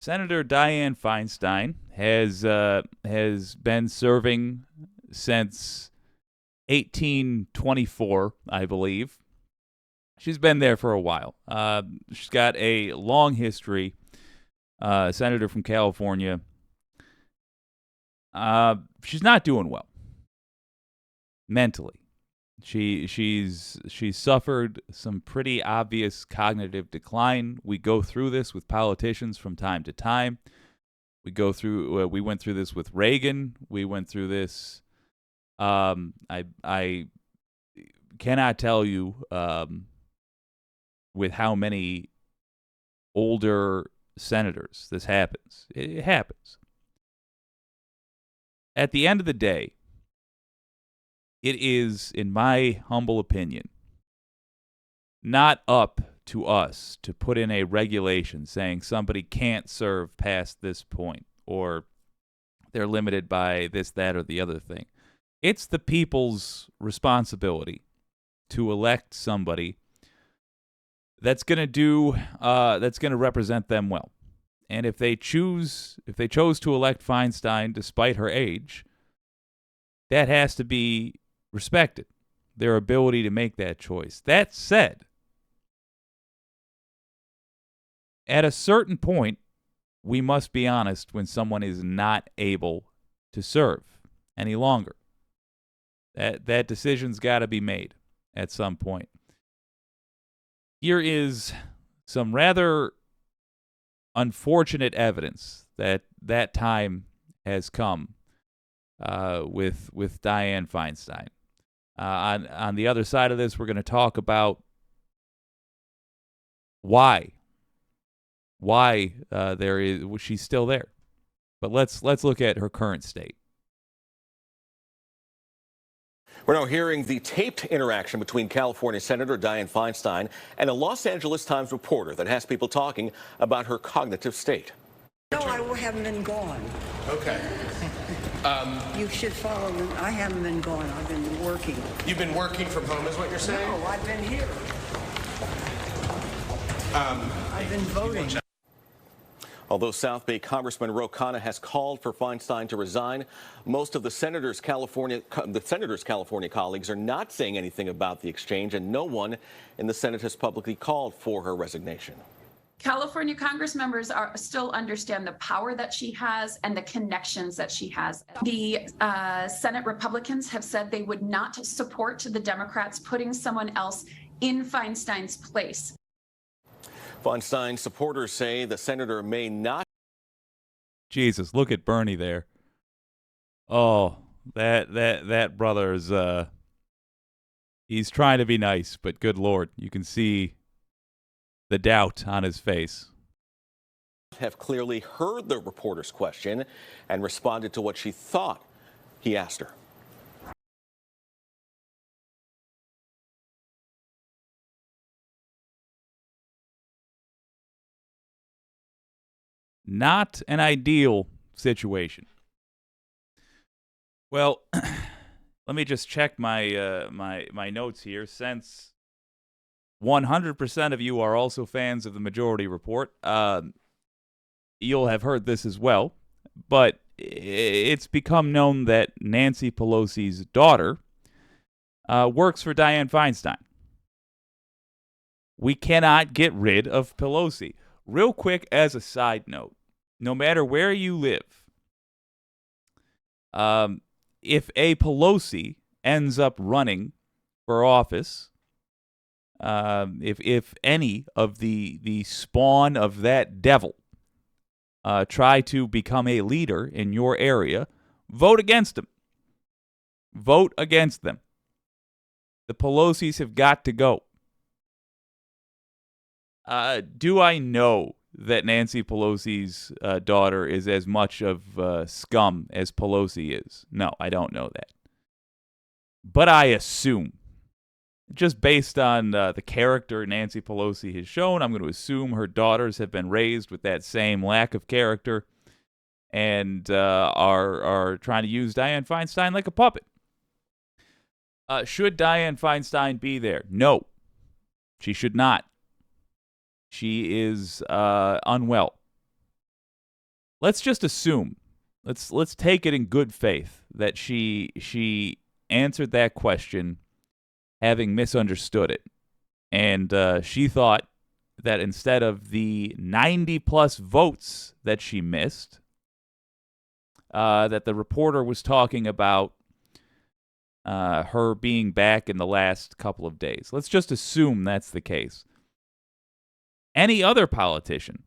Senator Dianne Feinstein has been serving since 1824, I believe. She's been there for a while. She's got a long history. Senator from California. She's not doing well mentally. She's suffered some pretty obvious cognitive decline. We go through this with politicians from time to time. We went through this with Reagan. We went through this. I cannot tell you with how many older senators this happens. It happens. At the end of the day, it is, in my humble opinion, not up to us to put in a regulation saying somebody can't serve past this point or they're limited by this, that, or the other thing. It's the people's responsibility to elect somebody that's going to represent them well. And if they chose to elect Feinstein despite her age, that has to be respected, their ability to make that choice. That said, at a certain point, we must be honest when someone is not able to serve any longer. That decision's got to be made at some point. Here is some rather unfortunate evidence that that time has come with Dianne Feinstein. On the other side of this, we're going to talk about why she's still there. But let's look at her current state. We're now hearing the taped interaction between California Senator Dianne Feinstein and a Los Angeles Times reporter that has people talking about her cognitive state. No, I haven't been gone. Okay. You should follow me. I haven't been gone. I've been working. You've been working from home is what you're saying? No, I've been here. I've been voting. Although South Bay Congressman Ro Khanna has called for Feinstein to resign, most of the senator's California colleagues are not saying anything about the exchange, and no one in the Senate has publicly called for her resignation. California Congress members still understand the power that she has and the connections that she has. The Senate Republicans have said they would not support the Democrats putting someone else in Feinstein's place. Feinstein supporters say the senator may not. Jesus, look at Bernie there. Oh, that brother is he's trying to be nice, but good Lord, you can see the doubt on his face. Have clearly heard the reporter's question and responded to what she thought he asked her. Not an ideal situation. Well, let me just check my my notes here. Since 100% of you are also fans of the Majority Report, you'll have heard this as well. But it's become known that Nancy Pelosi's daughter works for Dianne Feinstein. We cannot get rid of Pelosi. Real quick, as a side note, no matter where you live, if a Pelosi ends up running for office, if any of the spawn of that devil try to become a leader in your area, vote against them. Vote against them. The Pelosis have got to go. Do I know that Nancy Pelosi's daughter is as much of scum as Pelosi is? No, I don't know that. But I assume, just based on the character Nancy Pelosi has shown, I'm going to assume her daughters have been raised with that same lack of character and are trying to use Dianne Feinstein like a puppet. Should Dianne Feinstein be there? No, she should not. She is unwell. let's just assume, let's take it in good faith that she answered that question having misunderstood it, and she thought that instead of the 90 plus votes that she missed, that the reporter was talking about her being back in the last couple of days. Let's just assume that's the case. Any other politician,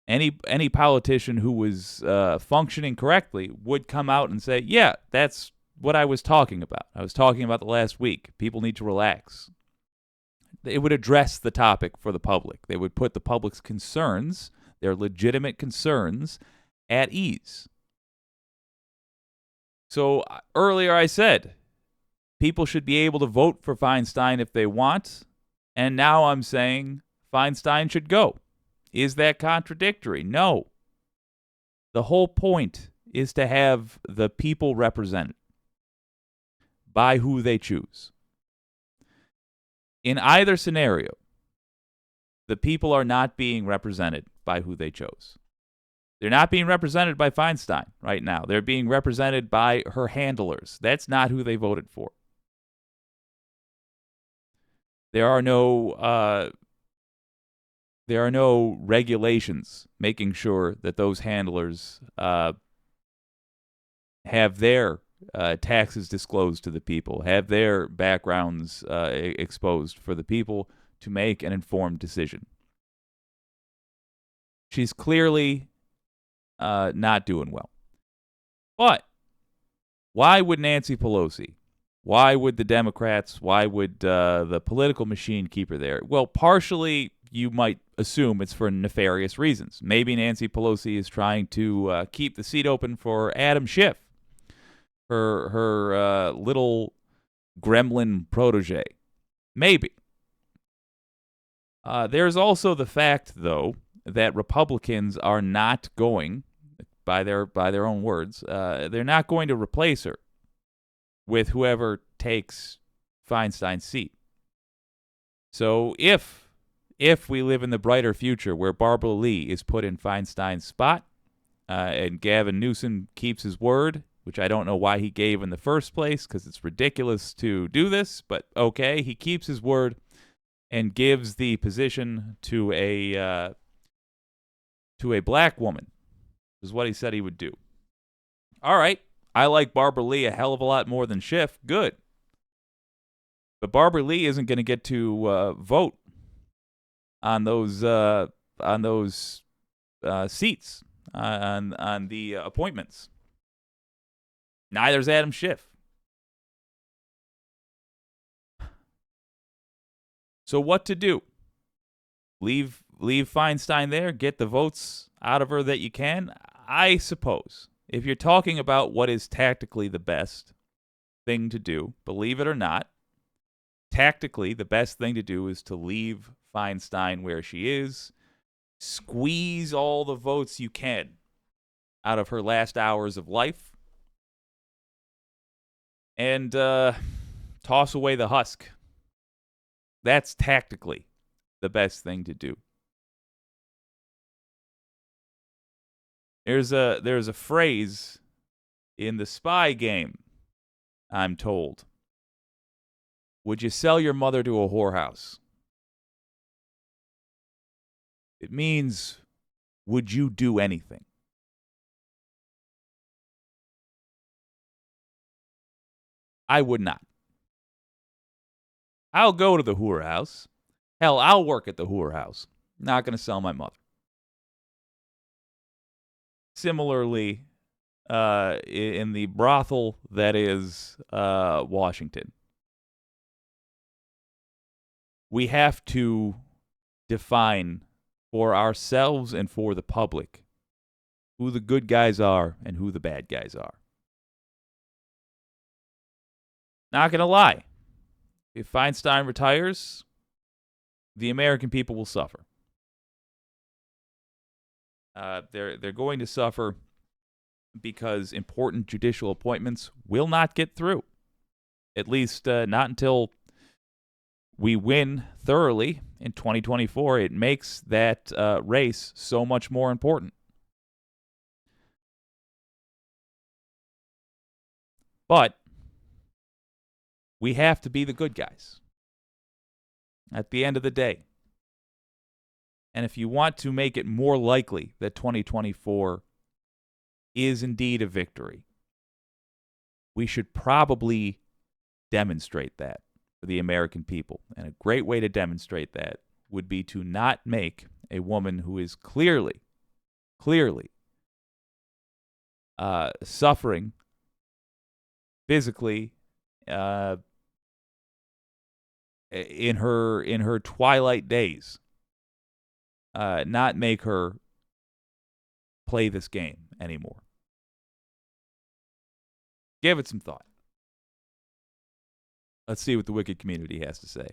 any politician who was functioning correctly would come out and say, yeah, that's what I was talking about. I was talking about the last week. People need to relax. It would address the topic for the public. They would put the public's concerns, their legitimate concerns, at ease. So earlier I said, people should be able to vote for Feinstein if they want, and now I'm saying Feinstein should go. Is that contradictory? No. The whole point is to have the people represented by who they choose. In either scenario, the people are not being represented by who they chose. They're not being represented by Feinstein right now. They're being represented by her handlers. That's not who they voted for. There are no regulations making sure that those handlers have their taxes disclosed to the people, have their backgrounds exposed for the people to make an informed decision. She's clearly not doing well. But why would Nancy Pelosi, why would the Democrats, why would the political machine keep her there? Well, partially you might assume it's for nefarious reasons. Maybe Nancy Pelosi is trying to keep the seat open for Adam Schiff, her little gremlin protege. Maybe. There's also the fact, though, that Republicans are not going, by their own words, they're not going to replace her with whoever takes Feinstein's seat. So if we live in the brighter future where Barbara Lee is put in Feinstein's spot, and Gavin Newsom keeps his word, which I don't know why he gave in the first place, because it's ridiculous to do this, but okay, he keeps his word and gives the position to a black woman, is what he said he would do. All right, I like Barbara Lee a hell of a lot more than Schiff. Good. But Barbara Lee isn't going to get to vote on those seats, on the appointments. Neither's Adam Schiff. So what to do? Leave Feinstein there, get the votes out of her that you can? I suppose. If you're talking about what is tactically the best thing to do, believe it or not, tactically the best thing to do is to leave Feinstein where she is, squeeze all the votes you can out of her last hours of life, and toss away the husk. That's tactically the best thing to do. There's a phrase in the spy game, I'm told. Would you sell your mother to a whorehouse? It means, would you do anything? I would not. I'll go to the whorehouse. Hell, I'll work at the whorehouse. Not going to sell my mother. Similarly, in the brothel that is Washington, we have to define for ourselves and for the public who the good guys are and who the bad guys are. Not going to lie. If Feinstein retires, the American people will suffer. They're going to suffer because important judicial appointments will not get through. At least not until we win thoroughly in 2024. It makes that race so much more important. But we have to be the good guys at the end of the day. And if you want to make it more likely that 2024 is indeed a victory, we should probably demonstrate that for the American people. And a great way to demonstrate that would be to not make a woman who is clearly suffering physically in her twilight days, not make her play this game anymore. Give it some thought. Let's see what the wicked community has to say.